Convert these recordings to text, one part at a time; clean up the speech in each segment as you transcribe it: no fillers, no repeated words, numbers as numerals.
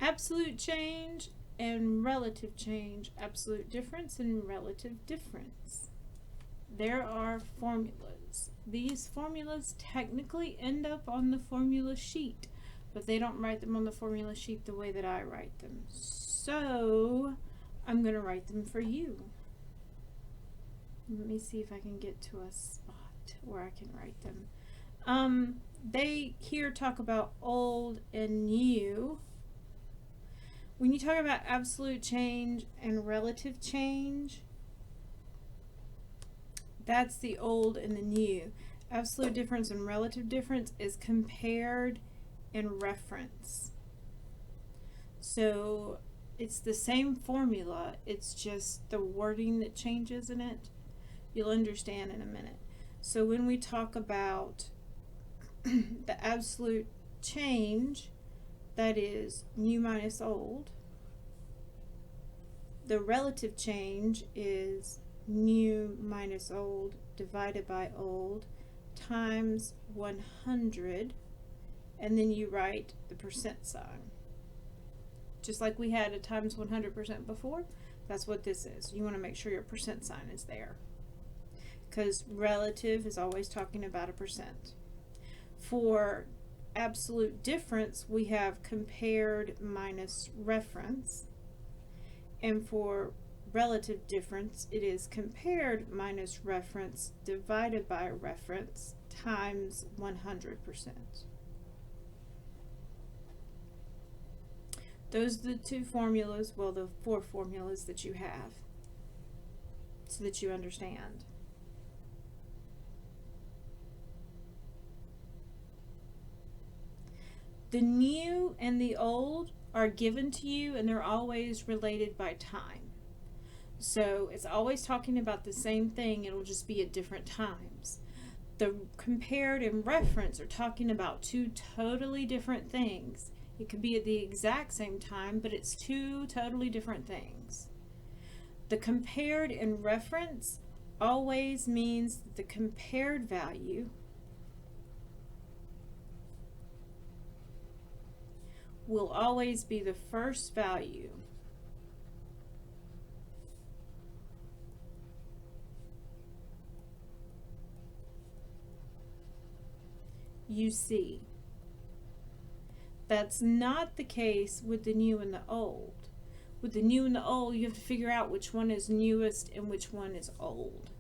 Absolute change and relative change. Absolute difference and relative difference. There are formulas. These formulas technically end up on the formula sheet, but they don't write them on the formula sheet the way that I write them. So I'm going to write them for you. Let me see if I can get to a spot where I can write them. They here talk about old and new. When you talk about absolute change and relative change, that's the old and the new. Absolute difference and relative difference is compared and reference. So it's the same formula, it's just the wording that changes in it. You'll understand in a minute. So when we talk about the absolute change, that is new minus old. The relative change is new minus old divided by old times 100, and then you write the percent sign. Just like we had a times 100% before, that's what this is. You want to make sure your percent sign is there, because relative is always talking about a percent. For absolute difference, we have compared minus reference, and for relative difference, it is compared minus reference divided by reference times 100%. Those are the two formulas, well, the four formulas that you have, so that you understand. The new and the old are given to you, and they're always related by time. So it's always talking about the same thing, it'll just be at different times. The compared and reference are talking about two totally different things. It could be at the exact same time, but it's two totally different things. The compared and reference always means that the compared value will always be the first value you see. That's not the case with the new and the old. With the new and the old, you have to figure out which one is newest and which one is old.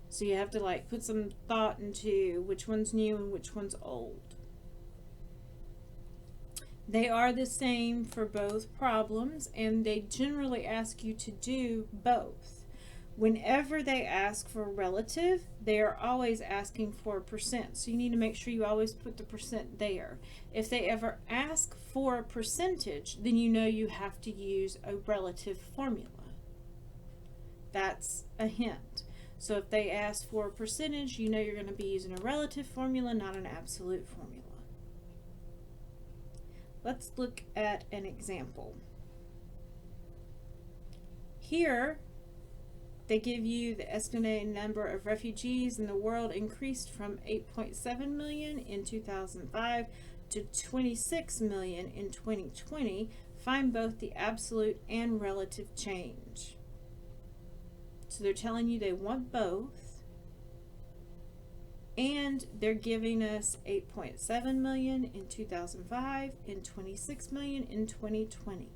So you have to like put some thought into which one's new and which one's old. They are the same for both problems, and they generally ask you to do both. Whenever they ask for relative, they are always asking for a percent. So you need to make sure you always put the percent there. If they ever ask for a percentage, then you know you have to use a relative formula. That's a hint. So if they ask for a percentage, you know you're going to be using a relative formula, not an absolute formula. Let's look at an example. Here, they give you the estimated number of refugees in the world increased from 8.7 million in 2005 to 26 million in 2020. Find both the absolute and relative change. So they're telling you they want both, and they're giving us 8.7 million in 2005 and 26 million in 2020.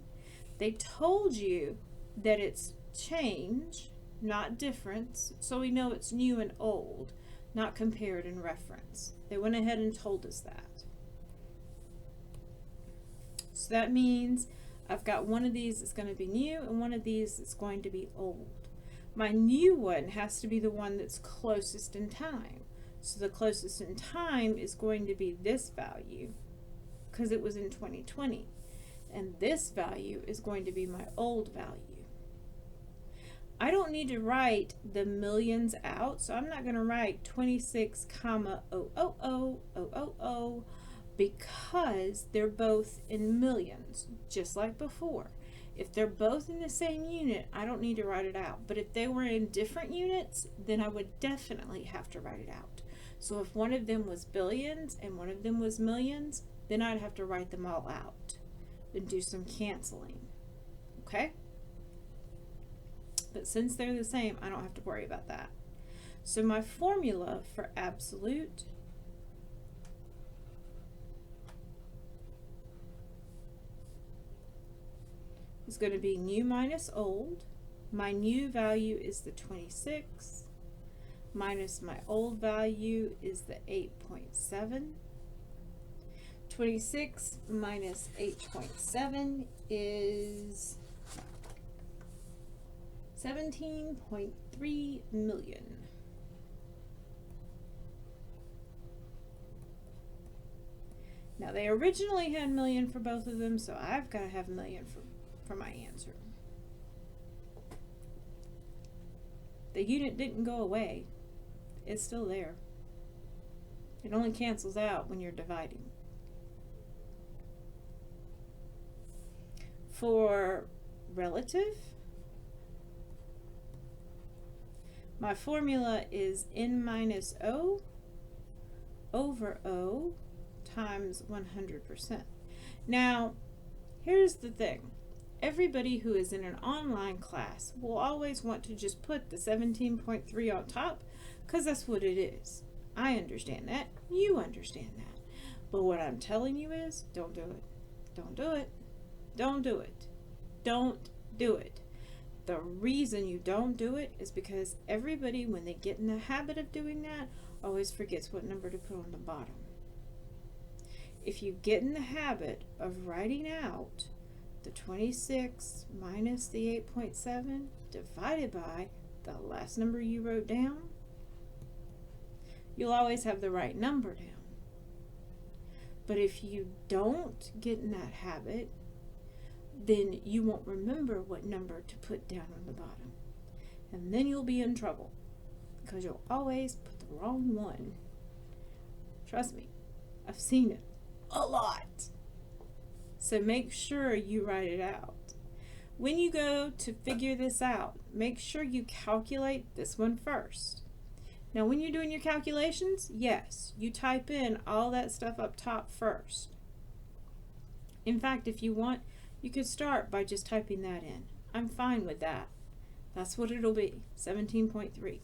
They told you that it's change, not difference, so we know it's new and old, not compared and reference. They went ahead and told us that. So that means I've got one of these that's going to be new and one of these that's going to be old. My new one has to be the one that's closest in time. So the closest in time is going to be this value because it was in 2020. And this value is going to be my old value. I don't need to write the millions out, so I'm not going to write 26,000,000 because they're both in millions, just like before. If they're both in the same unit, I don't need to write it out. But if they were in different units, then I would definitely have to write it out. So if one of them was billions and one of them was millions, then I'd have to write them all out. and do some canceling. Okay? But since they're the same, I don't have to worry about that. So my formula for absolute is going to be new minus old. My new value is the 26, minus my old value is the 8.7. 26 minus 8.7 is 17.3 million. Now they originally had million for both of them, so I've got to have million for my answer. The unit didn't go away. It's still there. It only cancels out when you're dividing. For relative, my formula is n minus O over O times 100%. Now, here's the thing. Everybody who is in an online class will always want to just put the 17.3 on top because that's what it is. I understand that. You understand that. But what I'm telling you is, don't do it. Don't do it. Don't do it. Don't do it. The reason you don't do it is because everybody, when they get in the habit of doing that, always forgets what number to put on the bottom. If you get in the habit of writing out the 26 minus the 8.7 divided by the last number you wrote down, you'll always have the right number down. But if you don't get in that habit, then you won't remember what number to put down on the bottom. And then you'll be in trouble because you'll always put the wrong one. Trust me, I've seen it a lot. So make sure you write it out. When you go to figure this out, make sure you calculate this one first. Now when you're doing your calculations, yes, you type in all that stuff up top first. In fact, if you want, you could start by just typing that in. I'm fine with that. That's what it'll be, 17.3.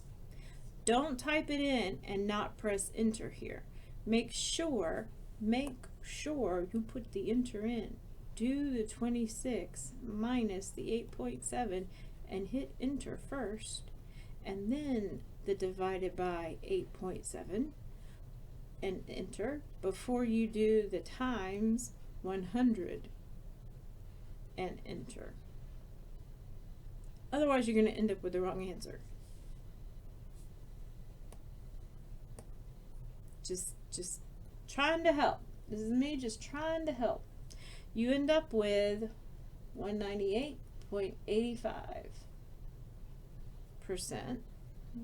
Don't type it in and not press enter here. Make sure you put the enter in. Do the 26 minus the 8.7 and hit enter first, and then the divided by 8.7 and enter before you do the times 100 and enter. Otherwise, you're going to end up with the wrong answer. Just trying to help. This is me just trying to help. You end up with 198.85%,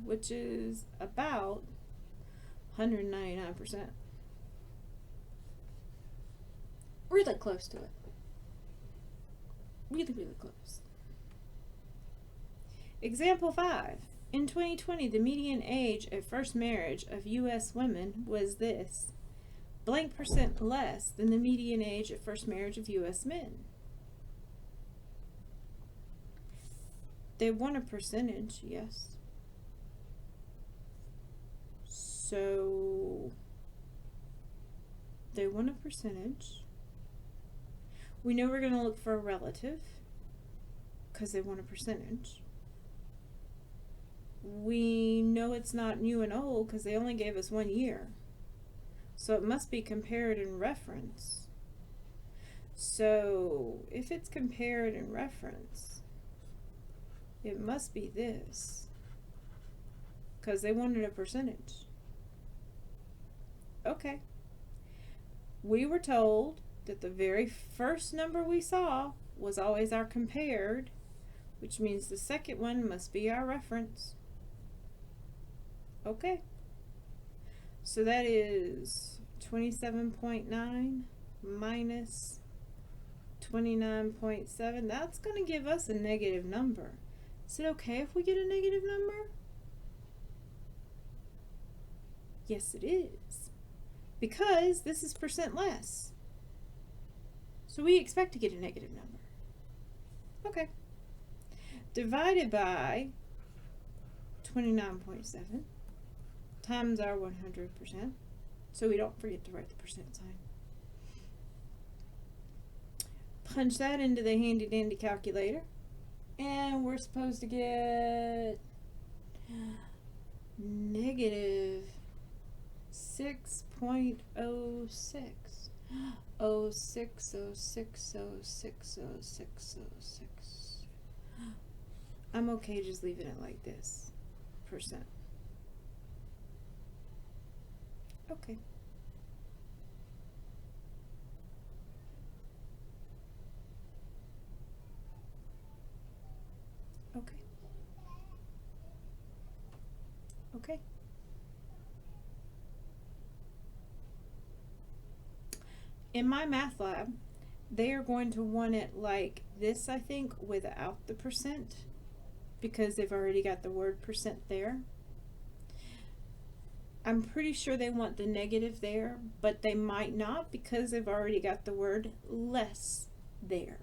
which is about 199%. Really close to it. Really, really close. Example 5. In 2020, the median age at first marriage of U.S. women was this, blank percent less than the median age at first marriage of U.S. men. They want a percentage, yes. So, they want a percentage. We know we're going to look for a relative because they want a percentage. We know it's not new and old because they only gave us 1 year. So it must be compared in reference. So if it's compared in reference, it must be this because they wanted a percentage. Okay. We were told that the very first number we saw was always our compared, which means the second one must be our reference. Okay. So that is 27.9 minus 29.7. That's going to give us a negative number. Is it okay if we get a negative number? Yes, it is. Because this is percent less. So we expect to get a negative number. Okay. Divided by 29.7 times our 100%. So we don't forget to write the percent sign. Punch that into the handy dandy calculator. And we're supposed to get negative 6.06. 0606060606. I'm okay just leaving it like this. Percent. Okay. Okay. Okay. In my math lab, they are going to want it like this, I think, without the percent, because they've already got the word percent there. I'm pretty sure they want the negative there, but they might not because they've already got the word less there.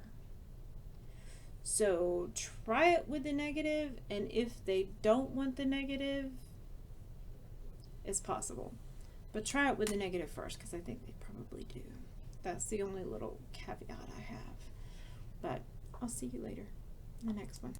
So try it with the negative, and if they don't want the negative, it's possible. But try it with the negative first, because I think they probably do. That's the only little caveat I have. But I'll see you later in the next one.